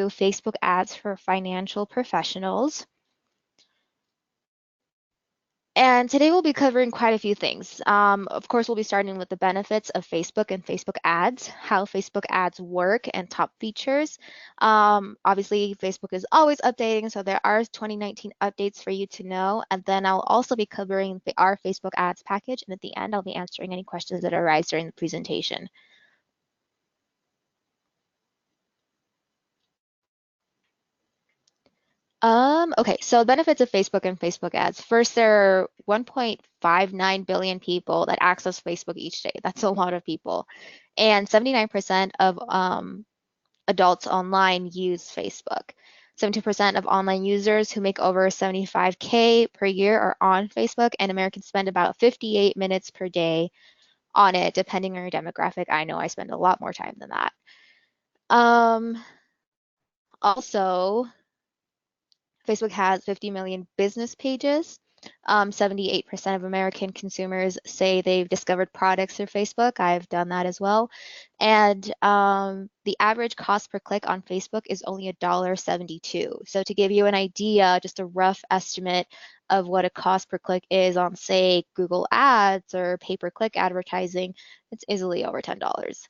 Facebook ads for financial professionals. And today we'll be covering quite a few things. Of course, we'll be starting with the benefits of Facebook and Facebook ads, how Facebook ads work, and top features. Obviously, Facebook is always updating, so there are 2019 updates for you to know. And then I'll also be covering our Facebook ads package. And at the end, I'll be answering any questions that arise during the presentation. Okay, so benefits of Facebook and Facebook ads. First, there are 1.59 billion people that access Facebook each day. That's a lot of people. And 79% of adults online use Facebook. 70% of online users who make over 75K per year are on Facebook, and Americans spend about 58 minutes per day on it, depending on your demographic. I know I spend a lot more time than that. Also, Facebook has 50 million business pages. 78% of American consumers say they've discovered products through Facebook. I've done that as well. And the average cost per click on Facebook is only $1.72. So to give you an idea, just a rough estimate of what a cost per click is on, say, Google Ads or pay-per-click advertising, it's easily over $10.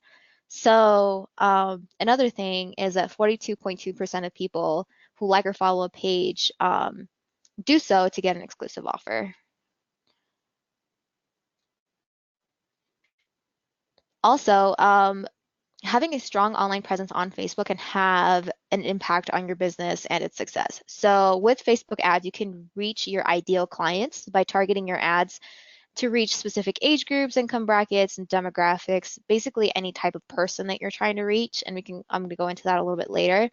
So another thing is that 42.2% of people who like or follow a page do so to get an exclusive offer. Also, having a strong online presence on Facebook can have an impact on your business and its success. So with Facebook ads, you can reach your ideal clients by targeting your ads to reach specific age groups, income brackets, and demographics, basically any type of person that you're trying to reach. And I'm going to go into that a little bit later.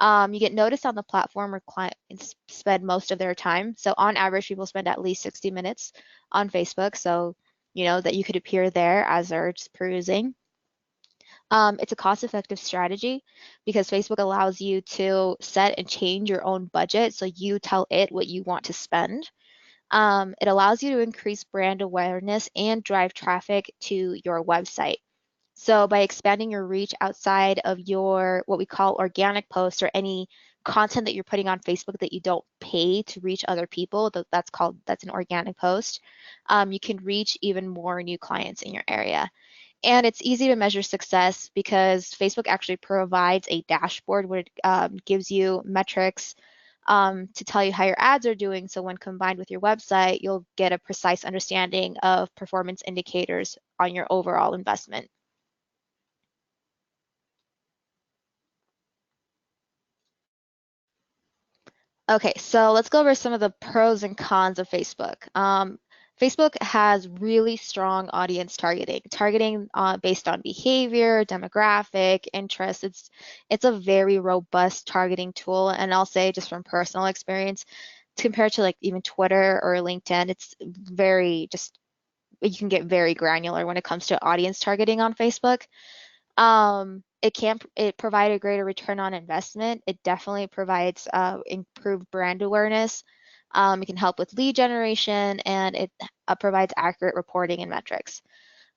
You get noticed on the platform where clients spend most of their time. So on average, people spend at least 60 minutes on Facebook. So, you know, that you could appear there as they're just perusing. It's a cost-effective strategy because Facebook allows you to set and change your own budget. So you tell it what you want to spend. It allows you to increase brand awareness and drive traffic to your website. So by expanding your reach outside of your what we call organic posts or any content that you're putting on Facebook that you don't pay to reach other people, that's an organic post. You can reach even more new clients in your area. And it's easy to measure success because Facebook actually provides a dashboard where it gives you metrics to tell you how your ads are doing. So when combined with your website, you'll get a precise understanding of performance indicators on your overall investment. Okay, so let's go over some of the pros and cons of Facebook. Facebook has really strong audience targeting based on behavior, demographic, interest. It's a very robust targeting tool, and I'll say just from personal experience, compared to like even Twitter or LinkedIn, it's very just you can get very granular when it comes to audience targeting on Facebook. It provide a greater return on investment. It definitely provides improved brand awareness. It can help with lead generation and it provides accurate reporting and metrics.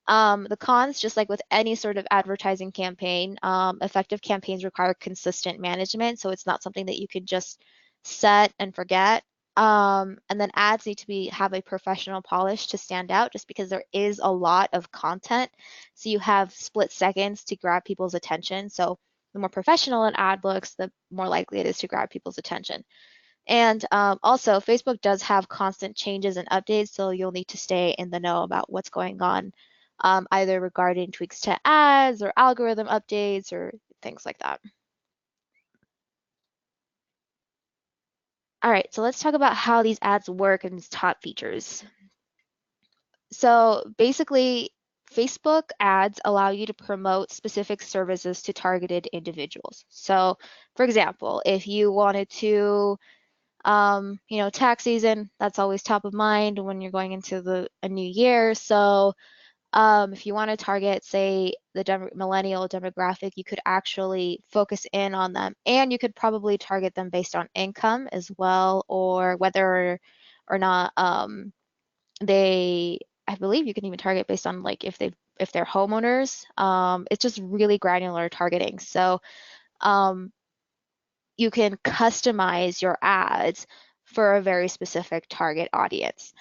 The cons, just like with any sort of advertising campaign, effective campaigns require consistent management. So it's not something that you could just set and forget. And then ads need to have a professional polish to stand out just because there is a lot of content. So you have split seconds to grab people's attention. So the more professional an ad looks, the more likely it is to grab people's attention. And also, Facebook does have constant changes and updates, so you'll need to stay in the know about what's going on, either regarding tweaks to ads or algorithm updates or things like that. All right, so let's talk about how these ads work and its top features. So basically, Facebook ads allow you to promote specific services to targeted individuals. So, for example, if you wanted to tax season, that's always top of mind when you're going into a new year. So if you want to target, say, the millennial demographic, you could actually focus in on them, and you could probably target them based on income as well, or whether or not they. I believe you can even target based on like if they're homeowners. It's just really granular targeting. So you can customize your ads for a very specific target audience.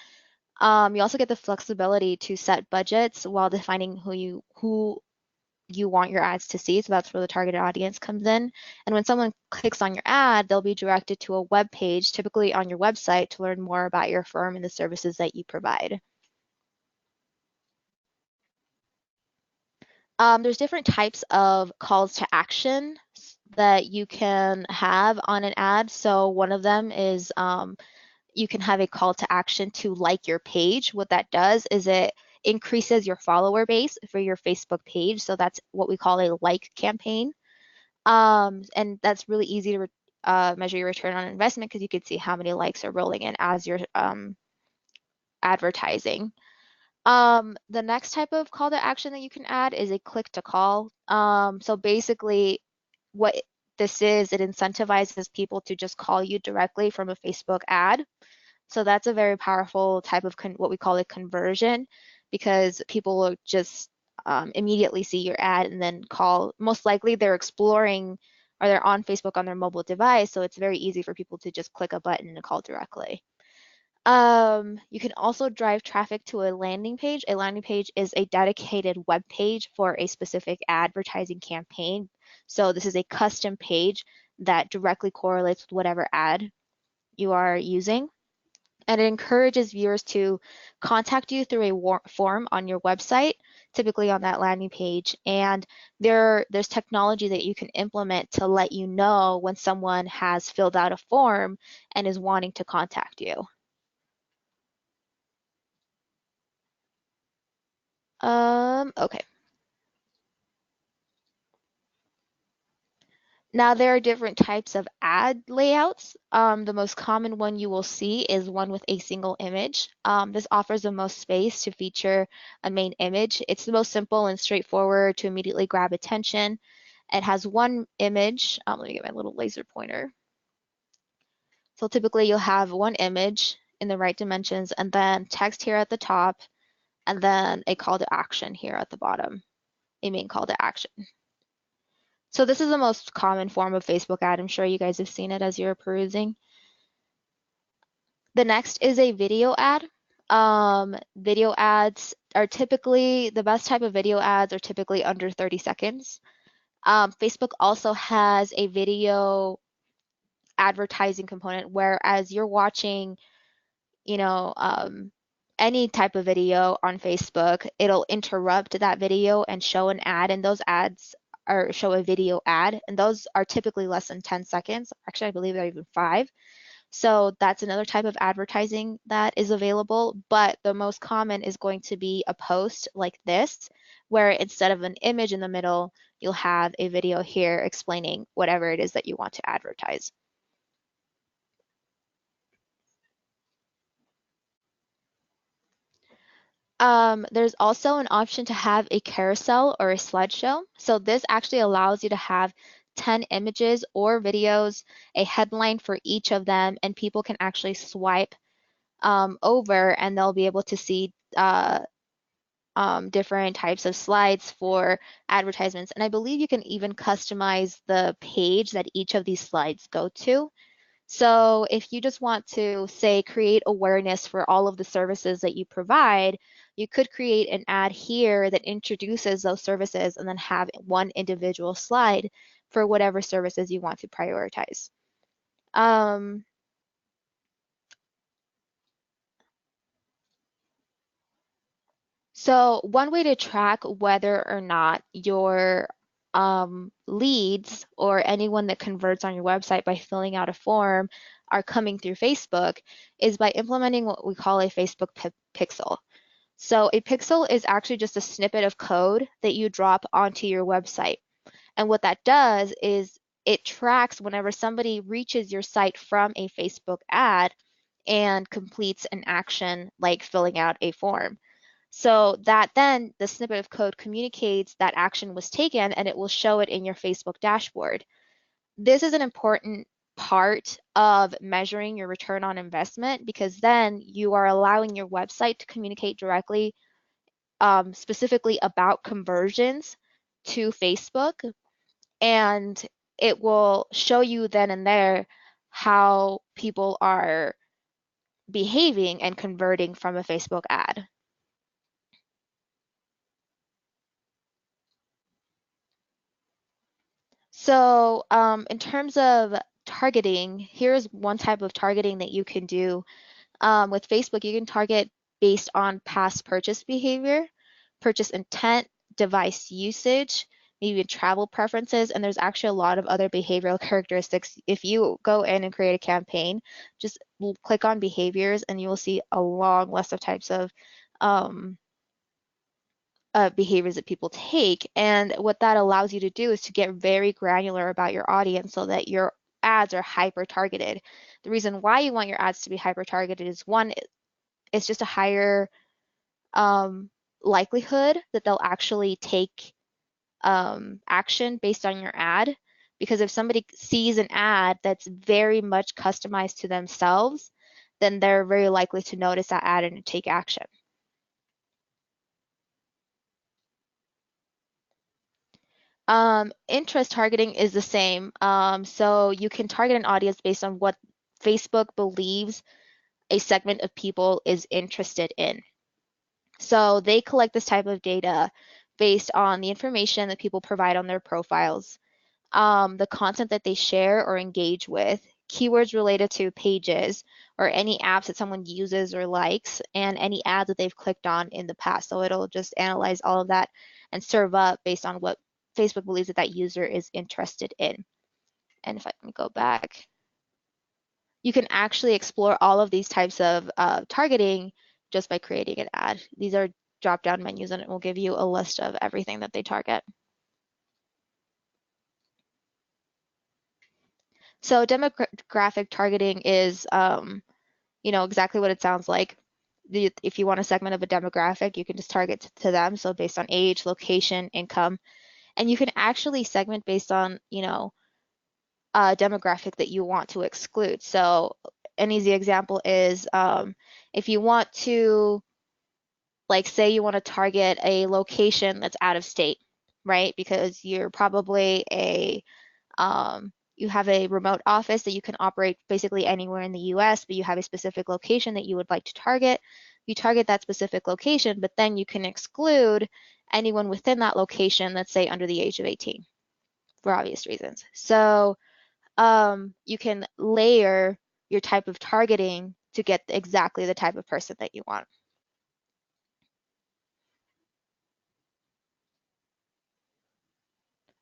You also get the flexibility to set budgets while defining who you want your ads to see. So that's where the targeted audience comes in. And when someone clicks on your ad, they'll be directed to a web page, typically on your website, to learn more about your firm and the services that you provide. There's different types of calls to action that you can have on an ad. So one of them is you can have a call to action to like your page. What that does is it increases your follower base for your Facebook page. So that's what we call a like campaign. And that's really easy to measure your return on investment because you can see how many likes are rolling in as you're advertising. The next type of call to action that you can add is a click to call. So basically, what this is, it incentivizes people to just call you directly from a Facebook ad. So that's a very powerful type of what we call a conversion, because people will just immediately see your ad and then call. Most likely they're exploring or they're on Facebook on their mobile device, so it's very easy for people to just click a button and call directly. You can also drive traffic to a landing page. A landing page is a dedicated web page for a specific advertising campaign. So this is a custom page that directly correlates with whatever ad you are using. And it encourages viewers to contact you through a form on your website, typically on that landing page. And there's technology that you can implement to let you know when someone has filled out a form and is wanting to contact you. Okay. Now there are different types of ad layouts. The most common one you will see is one with a single image. This offers the most space to feature a main image. It's the most simple and straightforward to immediately grab attention. It has one image. Let me get my little laser pointer. So typically you'll have one image in the right dimensions and then text here at the top and then a call to action here at the bottom, a main call to action. So this is the most common form of Facebook ad. I'm sure you guys have seen it as you're perusing. The next is a video ad. Video ads are typically, the best type of video ads are typically under 30 seconds. Facebook also has a video advertising component, whereas you're watching, you know, any type of video on Facebook, it'll interrupt that video and show an ad, and those ads or show a video ad, and those are typically less than 10 seconds. Actually, I believe they're even 5. So that's another type of advertising that is available, but the most common is going to be a post like this, where instead of an image in the middle, you'll have a video here explaining whatever it is that you want to advertise. There's also an option to have a carousel or a slideshow. So this actually allows you to have 10 images or videos, a headline for each of them, and people can actually swipe over and they'll be able to see different types of slides for advertisements. And I believe you can even customize the page that each of these slides go to. So if you just want to, say, create awareness for all of the services that you provide, you could create an ad here that introduces those services and then have one individual slide for whatever services you want to prioritize. So one way to track whether or not your leads or anyone that converts on your website by filling out a form are coming through Facebook is by implementing what we call a Facebook pixel. So a pixel is actually just a snippet of code that you drop onto your website. And what that does is it tracks whenever somebody reaches your site from a Facebook ad and completes an action like filling out a form. So that then the snippet of code communicates that action was taken and it will show it in your Facebook dashboard. This is an important part of measuring your return on investment because then you are allowing your website to communicate directly, specifically about conversions to Facebook. And it will show you then and there how people are behaving and converting from a Facebook ad. So, in terms of targeting, here's one type of targeting that you can do. With Facebook, you can target based on past purchase behavior, purchase intent, device usage, maybe travel preferences, and there's actually a lot of other behavioral characteristics. If you go in and create a campaign, just click on behaviors and you will see a long list of types of um, behaviors that people take. And what that allows you to do is to get very granular about your audience so that your ads are hyper targeted. The reason why you want your ads to be hyper targeted is one, it's just a higher um, likelihood that they'll actually take action based on your ad. Because if somebody sees an ad that's very much customized to themselves, then they're very likely to notice that ad and take action. Interest targeting is the same. So you can target an audience based on what Facebook believes a segment of people is interested in. So they collect this type of data based on the information that people provide on their profiles, the content that they share or engage with, keywords related to pages, or any apps that someone uses or likes, and any ads that they've clicked on in the past. So it'll just analyze all of that and serve up based on what Facebook believes that that user is interested in. And if I can go back, you can actually explore all of these types of targeting just by creating an ad. These are drop-down menus and it will give you a list of everything that they target. So demographic targeting is, exactly what it sounds like. If you want a segment of a demographic, you can just target to them. So based on age, location, income, and you can actually segment based on, a demographic that you want to exclude. So an easy example is if you want to, like, say you want to target a location that's out of state, right? Because you're probably you have a remote office that you can operate basically anywhere in the US, but you have a specific location that you would like to target. You target that specific location, but then you can exclude anyone within that location that's, say, under the age of 18 for obvious reasons. So you can layer your type of targeting to get exactly the type of person that you want.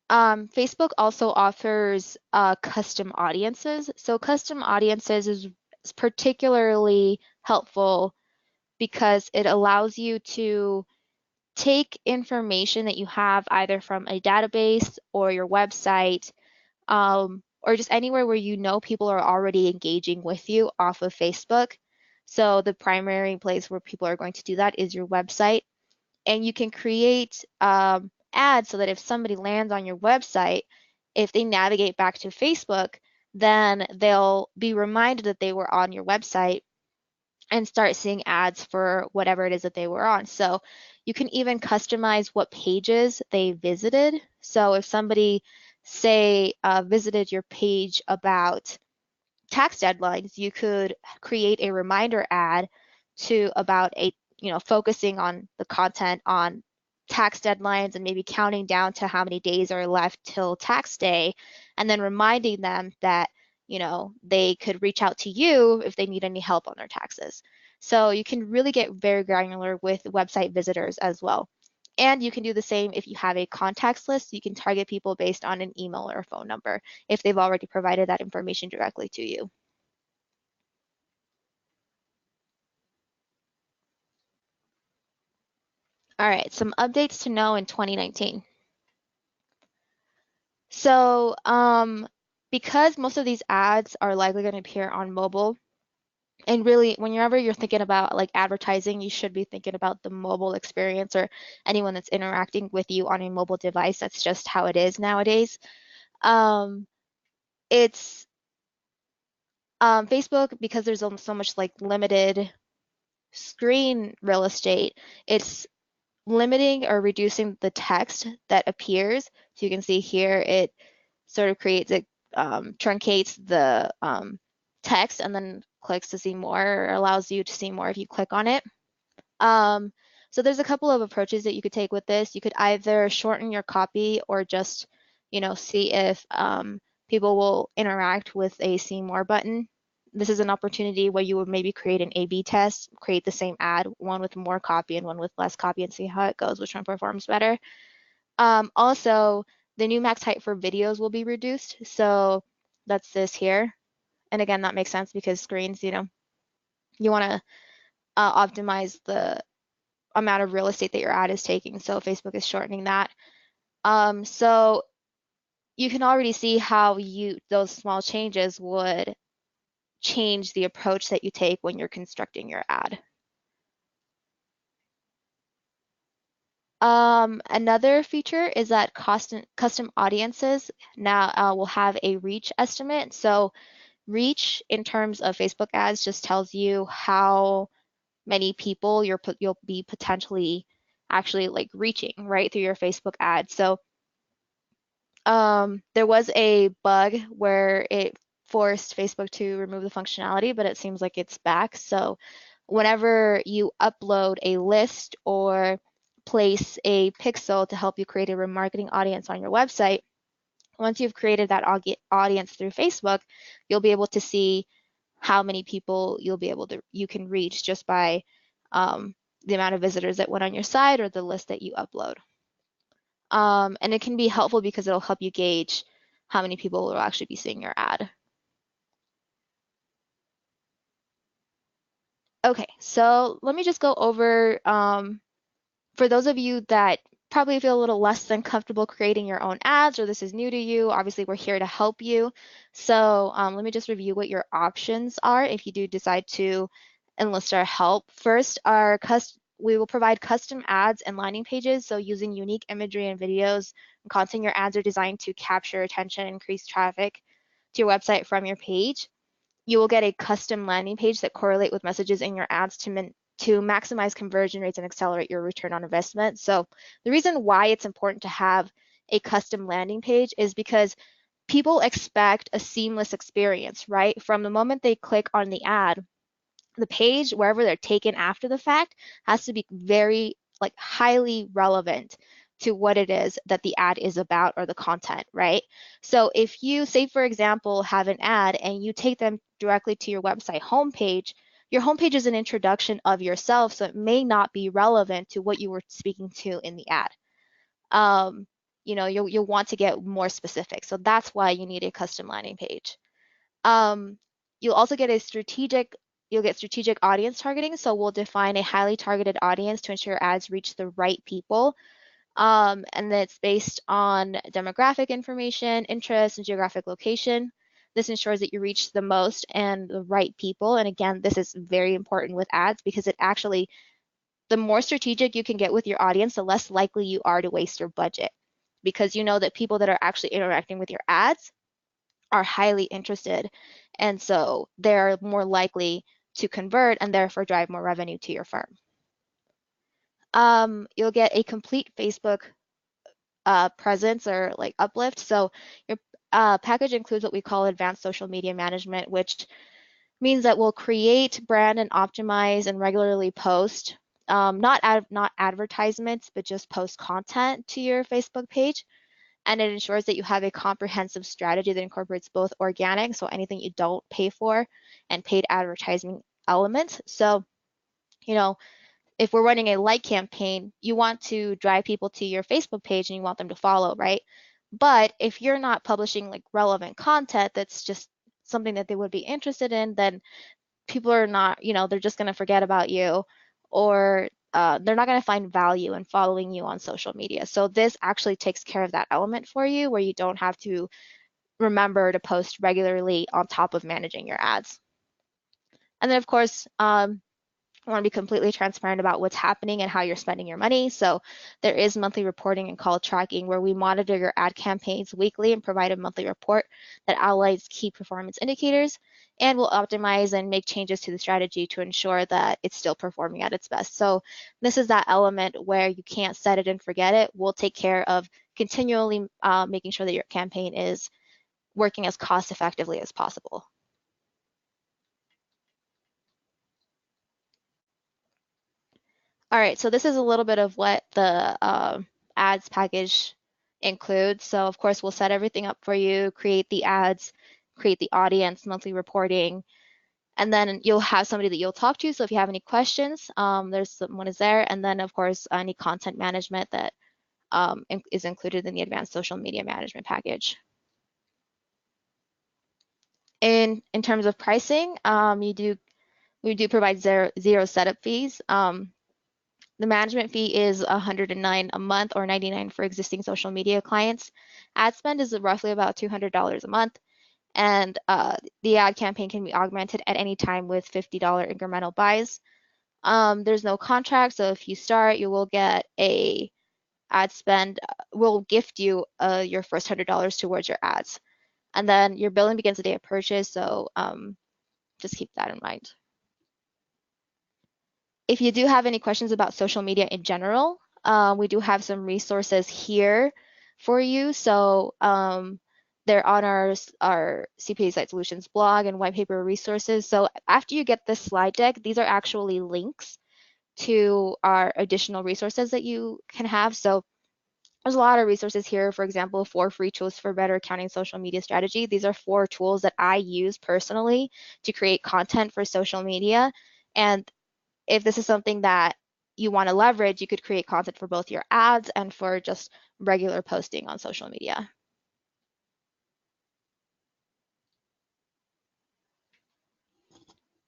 Facebook also offers custom audiences. So custom audiences is particularly helpful because it allows you to take information that you have either from a database or your website, or just anywhere where you know people are already engaging with you off of Facebook. So the primary place where people are going to do that is your website. And you can create ads so that if somebody lands on your website, if they navigate back to Facebook, then they'll be reminded that they were on your website and start seeing ads for whatever it is that they were on. So you can even customize what pages they visited. So if somebody, say, visited your page about tax deadlines, you could create a reminder ad to about focusing on the content on tax deadlines and maybe counting down to how many days are left till tax day, and then reminding them that, they could reach out to you if they need any help on their taxes. So you can really get very granular with website visitors as well. And you can do the same if you have a contacts list. You can target people based on an email or a phone number if they've already provided that information directly to you. All right, some updates to know in 2019. So, because most of these ads are likely going to appear on mobile, and really, whenever you're thinking about like advertising, you should be thinking about the mobile experience or anyone that's interacting with you on a mobile device. That's just how it is nowadays. Um, it's Facebook, because there's so much like limited screen real estate. It's limiting or reducing the text that appears. So you can see here sort of creates it, truncates the text and then clicks to see more, or allows you to see more if you click on it. Um, so there's a couple of approaches that you could take with this. You could either shorten your copy or just, see if people will interact with a see more button. This is an opportunity where you would maybe create an A/B test, create the same ad, one with more copy and one with less copy, and see how it goes, which one performs better. Also, the new max height for videos will be reduced. So that's this here. And again, that makes sense because screens, you want to optimize the amount of real estate that your ad is taking. So Facebook is shortening that. So you can already see how those small changes would change the approach that you take when you're constructing your ad. Another feature is that custom audiences now will have a reach estimate. So reach in terms of Facebook ads just tells you how many people you'll be potentially actually like reaching right through your Facebook ad. So there was a bug where it forced Facebook to remove the functionality, but it seems like it's back. So whenever you upload a list or place a pixel to help you create a remarketing audience on your website, once you've created that audience through Facebook, you'll be able to see how many people you can reach just by the amount of visitors that went on your site or the list that you upload. And it can be helpful because it'll help you gauge how many people will actually be seeing your ad. Okay, so let me just go over, for those of you that probably feel a little less than comfortable creating your own ads, or this is new to you, obviously we're here to help you. So let me just review what your options are if you do decide to enlist our help. First, we will provide custom ads and landing pages. So using unique imagery and videos and content, your ads are designed to capture attention, increase traffic to your website from your page. You will get a custom landing page that correlate with messages in your ads to maximize conversion rates and accelerate your return on investment. So the reason why it's important to have a custom landing page is because people expect a seamless experience, right? From the moment they click on the ad, the page, wherever they're taken after the fact, has to be very, like, highly relevant to what it is that the ad is about or the content, right? So if you say, for example, have an ad and you take them directly to your website homepage, your homepage is an introduction of yourself, so it may not be relevant to what you were speaking to in the ad. You'll want to get more specific. So that's why you need a custom landing page. Um, you'll also get you'll get strategic audience targeting. So we'll define a highly targeted audience to ensure ads reach the right people. And that's based on demographic information, interest, and geographic location. This ensures that you reach the most and the right people. And again, this is very important with ads because the more strategic you can get with your audience, the less likely you are to waste your budget because you know that people that are actually interacting with your ads are highly interested. And so they're more likely to convert and therefore drive more revenue to your firm. You'll get a complete Facebook presence or like uplift. So your package includes what we call advanced social media management, which means that we'll create, brand, and optimize and regularly post, not advertisements, but just post content to your Facebook page. And it ensures that you have a comprehensive strategy that incorporates both organic, so anything you don't pay for, and paid advertising elements. So, you know, if we're running a like campaign, you want to drive people to your Facebook page and you want them to follow, right? But if you're not publishing like relevant content that's just something that they would be interested in, then people are not, they're just going to forget about you, or they're not going to find value in following you on social media. So this actually takes care of that element for you where you don't have to remember to post regularly on top of managing your ads. And then of course, I want to be completely transparent about what's happening and how you're spending your money. So there is monthly reporting and call tracking where we monitor your ad campaigns weekly and provide a monthly report that outlines key performance indicators. And we'll optimize and make changes to the strategy to ensure that it's still performing at its best. So this is that element where you can't set it and forget it. We'll take care of continually making sure that your campaign is working as cost effectively as possible. All right, so this is a little bit of what the ads package includes. So of course, we'll set everything up for you, create the ads, create the audience, monthly reporting, and then you'll have somebody that you'll talk to. So if you have any questions, there's someone is there. And then of course, any content management that is included in the advanced social media management package. In terms of pricing, we do provide zero setup fees. The management fee is $109 a month or $99 for existing social media clients. Ad spend is roughly about $200 a month, and the ad campaign can be augmented at any time with $50 incremental buys. There's no contract, so if you start, you will get a ad spend. We'll gift you your first $100 towards your ads, and then your billing begins the day of purchase. So just keep that in mind. If you do have any questions about social media in general, we do have some resources here for you. So they're on our CPA Site Solutions blog and white paper resources. So after you get this slide deck, these are actually links to our additional resources that you can have. So there's a lot of resources here. For example, 4 free tools for better accounting social media strategy. These are 4 tools that I use personally to create content for social media. And if this is something that you want to leverage, you could create content for both your ads and for just regular posting on social media.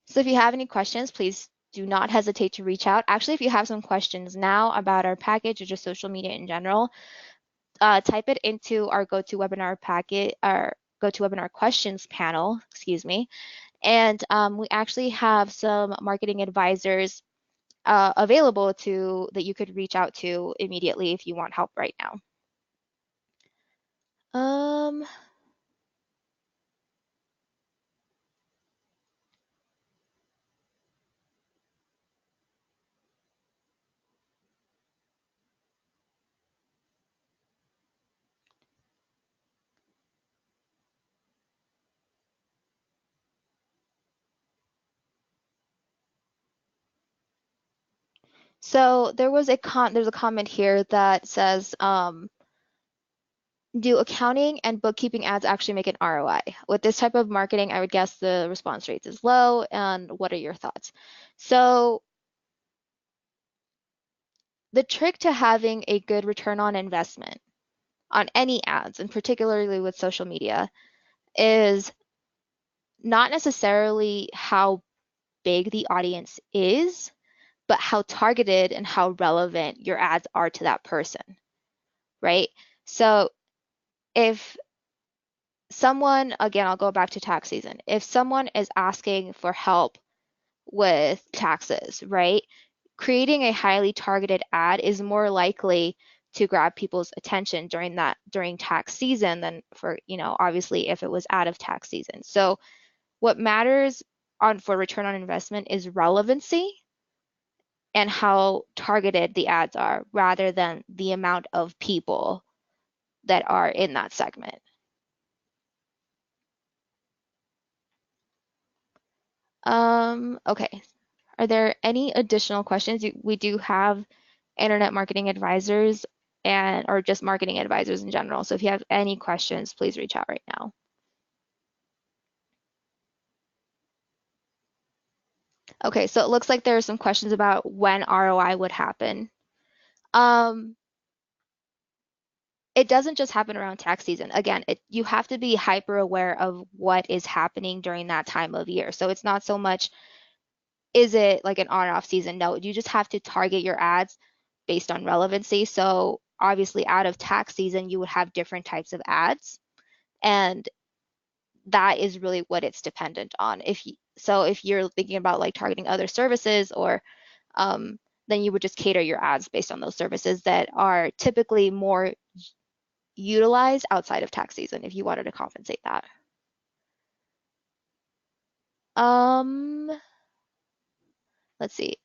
So if you have any questions, please do not hesitate to reach out. Actually, if you have some questions now about our package or just social media in general, type it into our GoToWebinar packet, our GoToWebinar questions panel, excuse me. And we actually have some marketing advisors available that you could reach out to immediately if you want help right now. So there's a comment here that says, do accounting and bookkeeping ads actually make an ROI? With this type of marketing, I would guess the response rates is low. And what are your thoughts? So the trick to having a good return on investment on any ads, and particularly with social media, is not necessarily how big the audience is, but how targeted and how relevant your ads are to that person, right? So if someone, again, I'll go back to tax season. If someone is asking for help with taxes, right? Creating a highly targeted ad is more likely to grab people's attention during tax season than for, obviously if it was out of tax season. So what matters for return on investment is relevancy and how targeted the ads are rather than the amount of people that are in that segment. Okay. Are there any additional questions? We do have internet marketing advisors or just marketing advisors in general. So if you have any questions, please reach out right now. Okay, so it looks like there are some questions about when ROI would happen. It doesn't just happen around tax season. Again, you have to be hyper aware of what is happening during that time of year. So it's not so much, is it like an on or off season? No, you just have to target your ads based on relevancy. So obviously out of tax season, you would have different types of ads. And that is really what it's dependent on. So if you're thinking about like targeting other services or then you would just cater your ads based on those services that are typically more utilized outside of tax season if you wanted to compensate that. Um, let's see.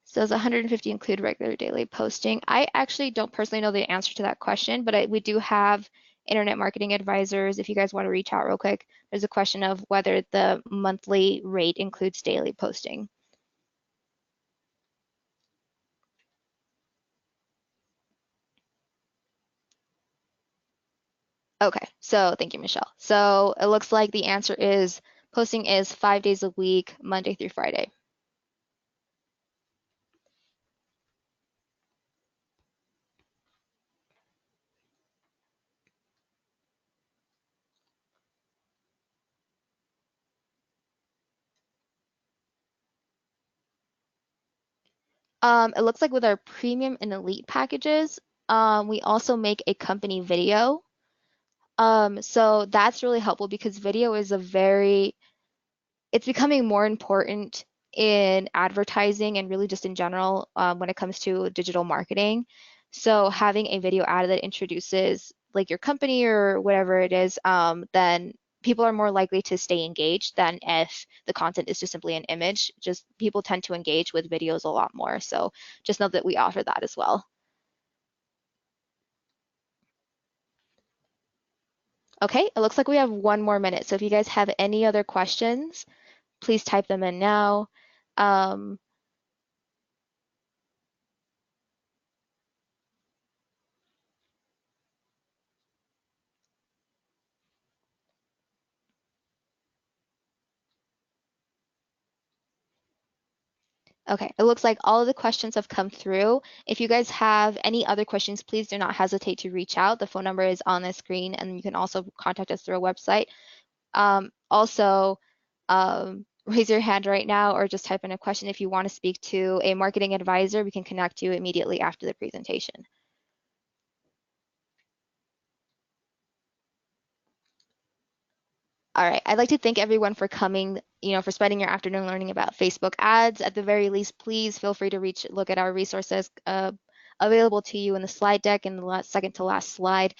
So does 150 include regular daily posting? I actually don't personally know the answer to that question, but we do have internet marketing advisors. If you guys want to reach out real quick, there's a question of whether the monthly rate includes daily posting. Okay, so thank you, Michelle. So it looks like the answer is posting is 5 days a week, Monday through Friday. It looks like with our premium and elite packages, we also make a company video. So that's really helpful because video is a very it's becoming more important in advertising and really just in general when it comes to digital marketing. So having a video ad that introduces like your company or whatever it is, then people are more likely to stay engaged than if the content is just simply an image. Just people tend to engage with videos a lot more. So just know that we offer that as well. Okay, it looks like we have 1 more minute. So if you guys have any other questions, please type them in now. Um, Okay, it looks like all of the questions have come through. If you guys have any other questions, please do not hesitate to reach out. The phone number is on the screen, and you can also contact us through our website. Also, raise your hand right now or just type in a question if you want to speak to a marketing advisor. We can connect you immediately after the presentation. All right, I'd like to thank everyone for coming, for spending your afternoon learning about Facebook ads. At the very least, please feel free to look at our resources available to you in the slide deck in the second to last slide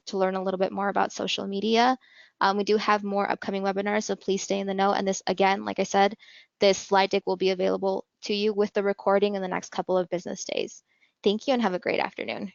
to learn a little bit more about social media. We do have more upcoming webinars, so please stay in the know. And this, again, like I said, this slide deck will be available to you with the recording in the next couple of business days. Thank you and have a great afternoon.